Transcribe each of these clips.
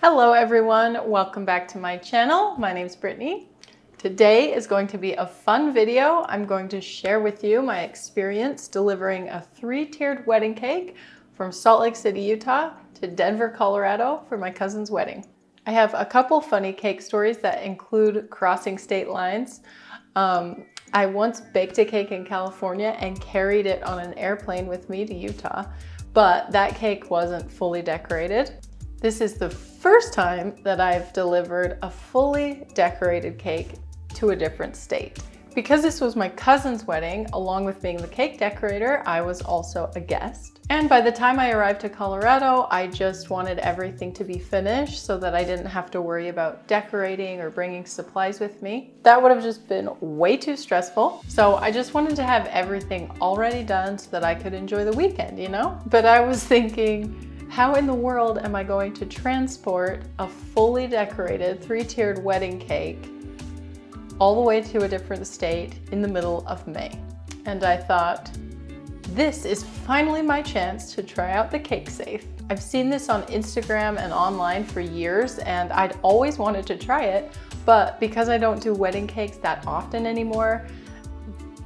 Hello everyone, welcome back to my channel. My name's Brittnee. Today is going to be a fun video. I'm going to share with you my experience delivering a 3-tiered wedding cake from Salt Lake City, Utah to Denver, Colorado for my cousin's wedding. I have a couple funny cake stories that include crossing state lines. I once baked a cake in California and carried it on an airplane with me to Utah, but that cake wasn't fully decorated. This is the first time that I've delivered a fully decorated cake to a different state. Because this was my cousin's wedding, along with being the cake decorator, I was also a guest. And by the time I arrived to Colorado, I just wanted everything to be finished so that I didn't have to worry about decorating or bringing supplies with me. That would have just been way too stressful. So I just wanted to have everything already done so that I could enjoy the weekend, you know? But I was thinking, how in the world am I going to transport a fully decorated 3-tiered wedding cake all the way to a different state in the middle of May? And I thought, this is finally my chance to try out the CakeSafe. I've seen this on Instagram and online for years, and I'd always wanted to try it, but because I don't do wedding cakes that often anymore,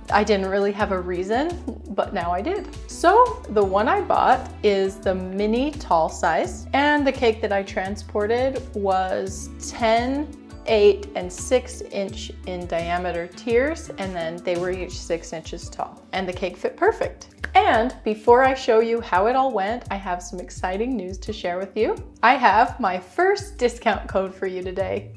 I didn't really have a reason, but now I did. So the one I bought is the mini tall size, and the cake that I transported was 10, 8, and 6 inch in diameter tiers, and then they were each 6 inches tall. And the cake fit perfect. And before I show you how it all went, I have some exciting news to share with you. I have my first discount code for you today.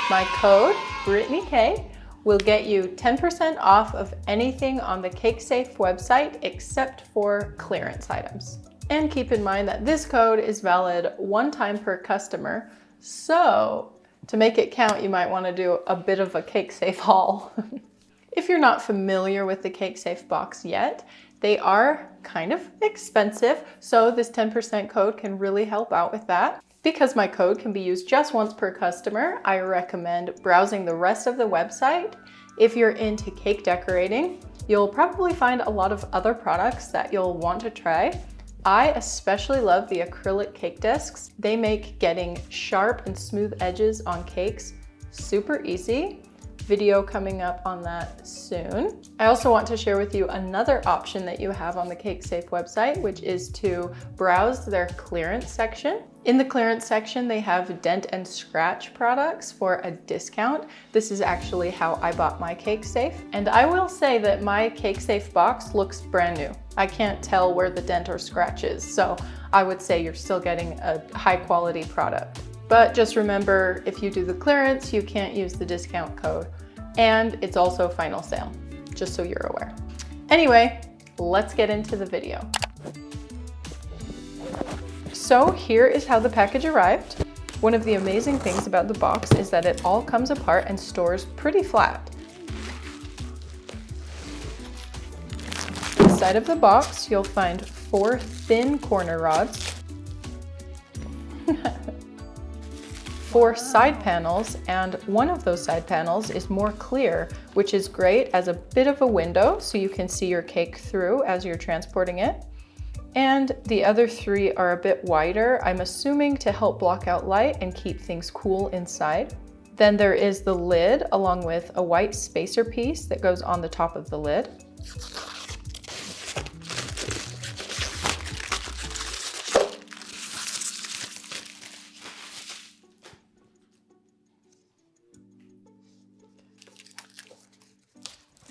My code, BrittneeK, will get you 10% off of anything on the CakeSafe website except for clearance items. And keep in mind that this code is valid one time per customer, so to make it count, you might want to do a bit of a CakeSafe haul. If you're not familiar with the CakeSafe box yet, they are kind of expensive, so this 10% code can really help out with that. Because my code can be used just once per customer, I recommend browsing the rest of the website. If you're into cake decorating, you'll probably find a lot of other products that you'll want to try. I especially love the acrylic cake discs. They make getting sharp and smooth edges on cakes super easy. Video coming up on that soon. I also want to share with you another option that you have on the CakeSafe website, which is to browse their clearance section. In the clearance section, they have dent and scratch products for a discount. This is actually how I bought my CakeSafe. And I will say that my CakeSafe box looks brand new. I can't tell where the dent or scratch is, so I would say you're still getting a high quality product. But just remember, if you do the clearance, you can't use the discount code. And it's also final sale, just so you're aware. Anyway, let's get into the video. So here is how the package arrived. One of the amazing things about the box is that it all comes apart and stores pretty flat. Inside of the box, you'll find 4 thin corner rods, 4 side panels, and one of those side panels is more clear, which is great as a bit of a window so you can see your cake through as you're transporting it. And the other 3 are a bit wider, I'm assuming to help block out light and keep things cool inside. Then there is the lid along with a white spacer piece that goes on the top of the lid.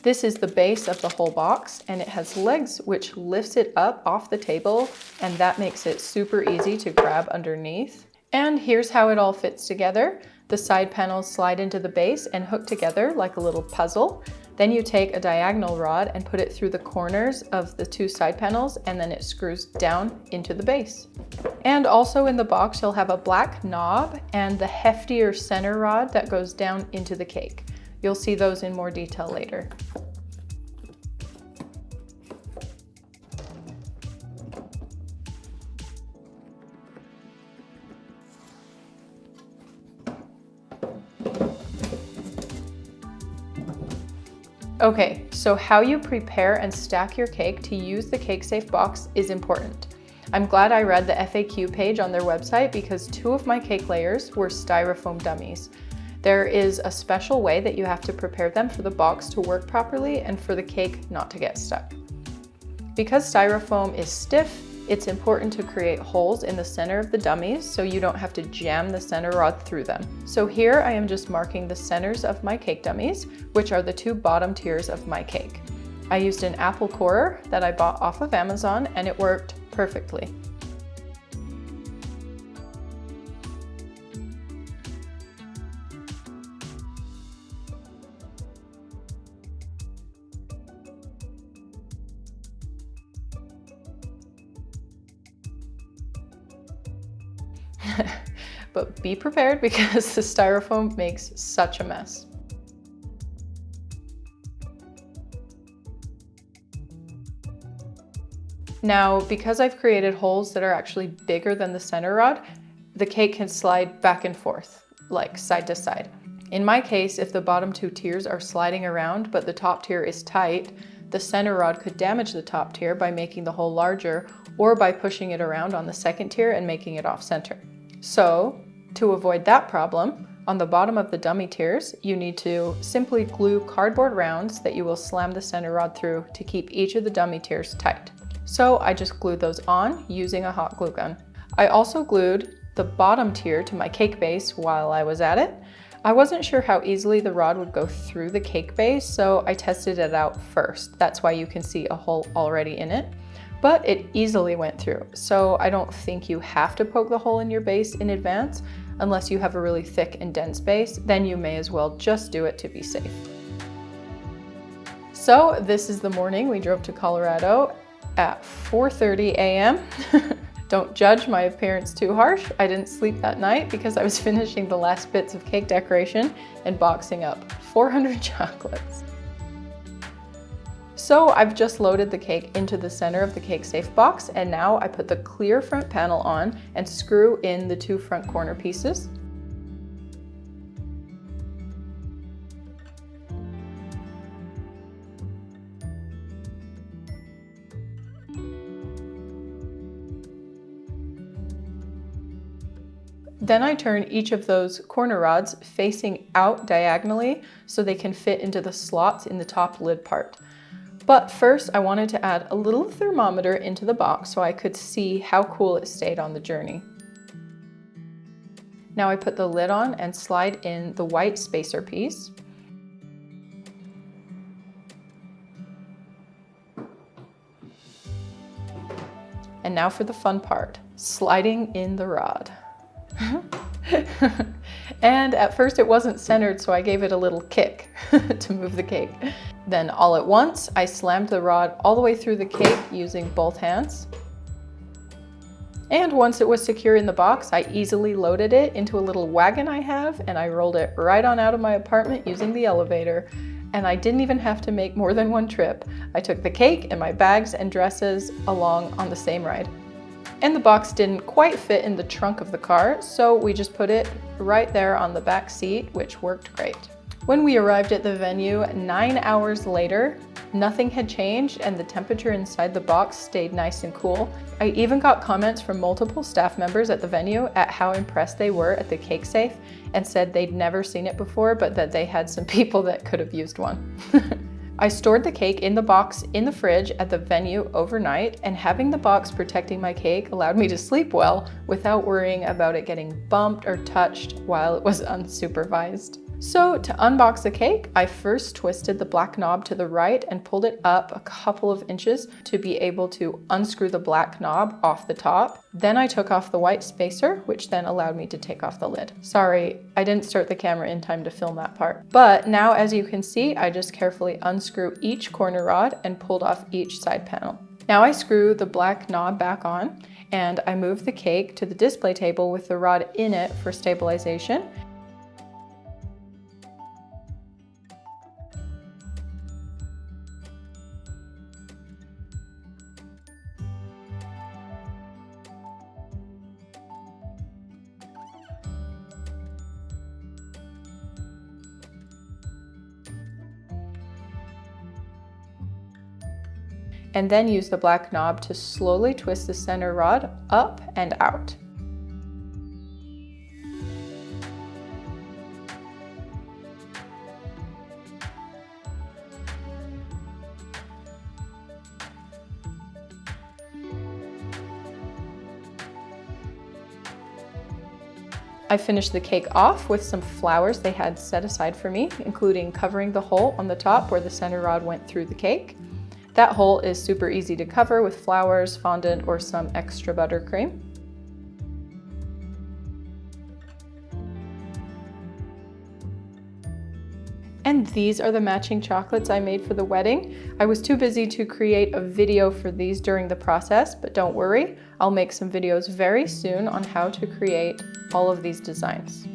This is the base of the whole box, and it has legs which lifts it up off the table, and that makes it super easy to grab underneath. And here's how it all fits together. The side panels slide into the base and hook together like a little puzzle. Then you take a diagonal rod and put it through the corners of the 2 side panels, and then it screws down into the base. And also in the box, you'll have a black knob and the heftier center rod that goes down into the cake. You'll see those in more detail later. Okay, so how you prepare and stack your cake to use the CakeSafe box is important. I'm glad I read the FAQ page on their website because 2 of my cake layers were styrofoam dummies. There is a special way that you have to prepare them for the box to work properly and for the cake not to get stuck. Because styrofoam is stiff, it's important to create holes in the center of the dummies so you don't have to jam the center rod through them. So here I am just marking the centers of my cake dummies, which are the 2 bottom tiers of my cake. I used an apple corer that I bought off of Amazon and it worked perfectly. But be prepared because the styrofoam makes such a mess. Now, because I've created holes that are actually bigger than the center rod, the cake can slide back and forth, like side to side. In my case, if the bottom 2 tiers are sliding around but the top tier is tight, the center rod could damage the top tier by making the hole larger or by pushing it around on the second tier and making it off center. So, to avoid that problem, on the bottom of the dummy tiers, you need to simply glue cardboard rounds that you will slam the center rod through to keep each of the dummy tiers tight. So I just glued those on using a hot glue gun. I also glued the bottom tier to my cake base while I was at it. I wasn't sure how easily the rod would go through the cake base, so I tested it out first. That's why you can see a hole already in it. But it easily went through, so I don't think you have to poke the hole in your base in advance unless you have a really thick and dense base. Then you may as well just do it to be safe. So this is the morning we drove to Colorado at 4:30 a.m. Don't judge my appearance too harsh. I didn't sleep that night because I was finishing the last bits of cake decoration and boxing up 400 chocolates. So I've just loaded the cake into the center of the CakeSafe box, and now I put the clear front panel on and screw in the 2 front corner pieces. Then I turn each of those corner rods facing out diagonally so they can fit into the slots in the top lid part. But first I wanted to add a little thermometer into the box so I could see how cool it stayed on the journey. Now I put the lid on and slide in the white spacer piece. And now for the fun part, sliding in the rod. And at first it wasn't centered, so I gave it a little kick to move the cake. Then all at once, I slammed the rod all the way through the cake using both hands. And once it was secure in the box, I easily loaded it into a little wagon I have, and I rolled it right on out of my apartment using the elevator. And I didn't even have to make more than 1 trip. I took the cake and my bags and dresses along on the same ride. And the box didn't quite fit in the trunk of the car, so we just put it right there on the back seat, which worked great. When we arrived at the venue 9 hours later, nothing had changed and the temperature inside the box stayed nice and cool. I even got comments from multiple staff members at the venue at how impressed they were at the CakeSafe and said they'd never seen it before, but that they had some people that could have used one. I stored the cake in the box in the fridge at the venue overnight, and having the box protecting my cake allowed me to sleep well without worrying about it getting bumped or touched while it was unsupervised. So to unbox the cake, I first twisted the black knob to the right and pulled it up a couple of inches to be able to unscrew the black knob off the top. Then I took off the white spacer, which then allowed me to take off the lid. Sorry, I didn't start the camera in time to film that part. But now, as you can see, I just carefully unscrew each corner rod and pulled off each side panel. Now I screw the black knob back on, and I move the cake to the display table with the rod in it for stabilization. and then use the black knob to slowly twist the center rod up and out. I finished the cake off with some flowers they had set aside for me, including covering the hole on the top where the center rod went through the cake. That hole is super easy to cover with flowers, fondant, or some extra buttercream. And these are the matching chocolates I made for the wedding. I was too busy to create a video for these during the process, but don't worry, I'll make some videos very soon on how to create all of these designs.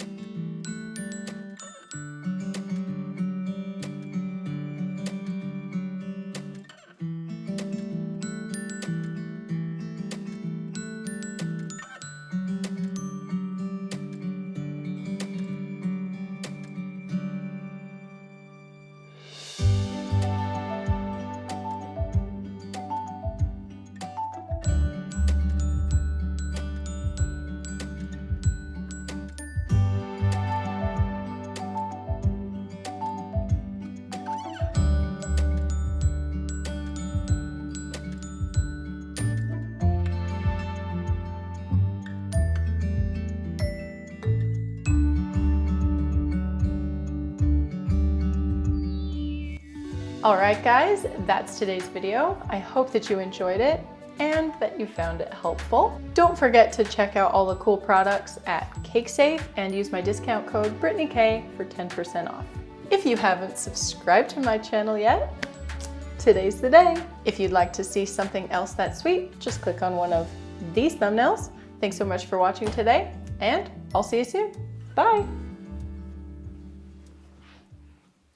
All right, guys, that's today's video. I hope that you enjoyed it and that you found it helpful. Don't forget to check out all the cool products at CakeSafe and use my discount code BrittneeK for 10% off. If you haven't subscribed to my channel yet, today's the day. If you'd like to see something else that's sweet, just click on one of these thumbnails. Thanks so much for watching today, and I'll see you soon. Bye.